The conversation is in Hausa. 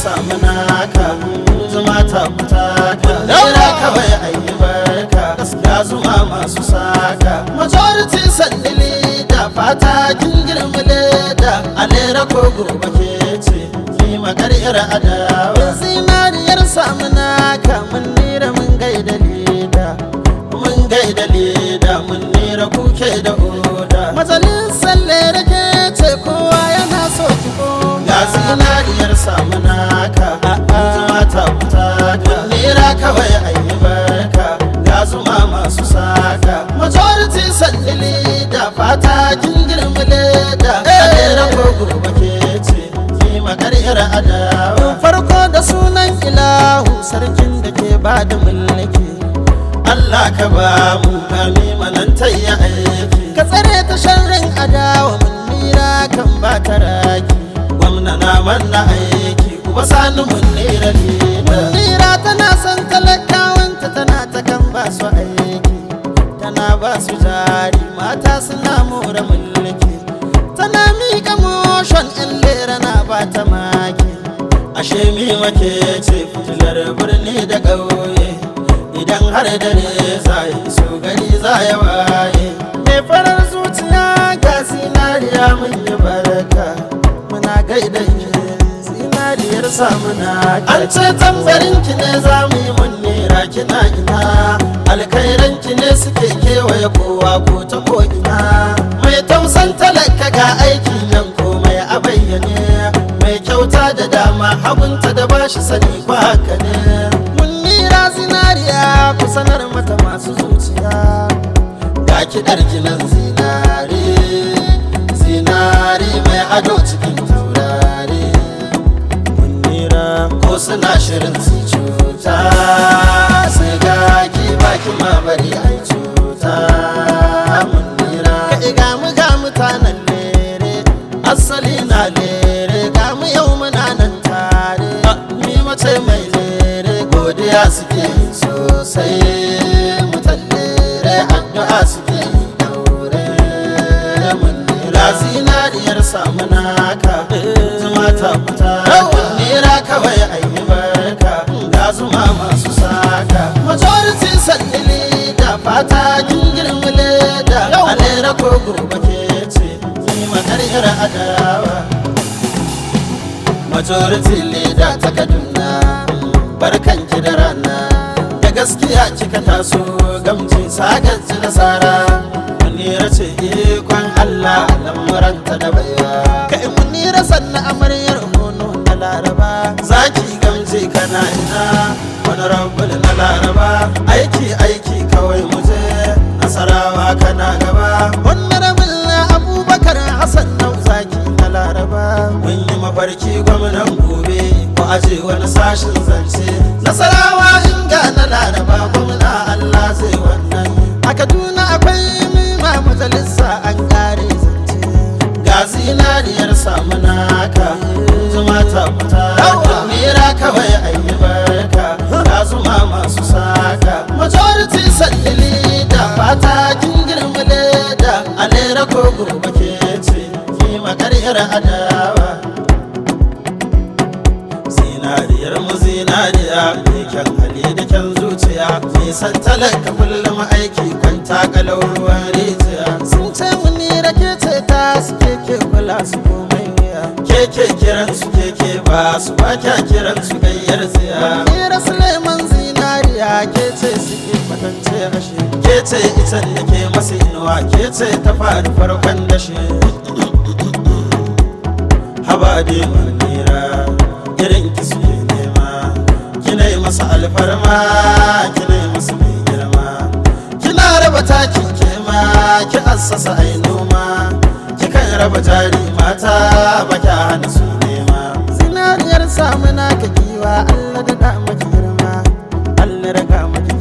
samu naka zuma ta fita ka lera kawai ayi barka gaskiya zuma masu saka majority sandili da fata kin girma leda a lera ko gobe ke ce ni magaryar adawa zinariyar samu naka mun nira mun gaida leda mun nira kuke da oda majalisar lera ke ce kowa yana so ki koma ga zinariyar samu naka zuma ta fita mun nira kawai ayi barka ga zuma masu saka majority sandili da fata kin girma leda a lera ko gobe ke ce ni magaryar adawa farko da sunan ilahu sarkin da ke bada mulki Allah ka ba mu kami manantayya aiki ka tsare ta sharrin adawa mun nira kan ba ta raki gwamna na manna aiki kuma sani mun nira tana son talakawanta tana ta kan ba su aiki tana ba su jari mata suna more mulki tana miƙa motion in lera na ba ta maki ashe mi wake ce fitilar birni da ƙauye idan har dare za yi so gari za ya waye mai farar zuciya ga zinariya mun yi baraka muna gaida ki zinariyar samuna an ce tambarin ki ne za mu yi mun nera kina ina alkhairan ki ne suke kewaye kowa ko ta ko ina mai tausan talaka ga aiki nan komai a bayyane mai kyauta da dama hagunta da bashi sani ba haka ne zinariya ku sanar mata masu zuciya ga kiɗar kinan zinare mai ado cikin taurare munira ko suna shirin su cuta sai ga ki baki ma bari ai cuta munira ga mutanen lere asali na lere ga mu yau muna nan tare ni mace mai godiya suke sosai mutallere addu'a suke daure mun nira zinariyar samu naka zuma ta fita nira kawai ayi barka ga zuma masu saka majority sandili da fata kin girma leda a lera ko gobe ke ce ni magaryar adawa majority leda ta Kaduna barkan ki da rana da gaskiya kika taso gamji saganci nasara munira ce ikon Allah lamuranta da baiwa kai munira sannan amaryar hono na laraba zaki gamji kana ina wani rabbul na laraba aiki kawai muje nasarawa kana gaba wani rabbul na abubakar hassan nau zaki na laraba mun yi mafarki gwamnan gobe ko aje wani sashin zance nasarawa inga na laraba gwamna Allah zai wannan a Kaduna akwai mima majalisa an kare zance ga zinariyar samu naka zuma ta fita mira kawai ayi barka ga zuma masu saka majority sandili da fata kin girma leda a lera ko gobe ke ce ni magaryar adawa zinariyar mu zinariya mai kyan hali da kyan zuciya mai san talaka kullum aiki kwanta kalau ruwan rijiya sun ce munira ke ce ta suke ke kula su komai wuya keke kiran su keke ba su ba kya kiran su gayyar tsiya munira Suleiman zinariya ke ce suke kwatance ashe ke ce ita da ke masu inuwa ke ce ta faru farkon dashe haba dai munira irin ki su nema kina yi masa alfarma kina yi masa mai girma kina raba takin kema ki assasa ai noma kikan raba jari mata ba kya hana su nema zinariyar samu naka giwa Allah da maki girma Allah raga maki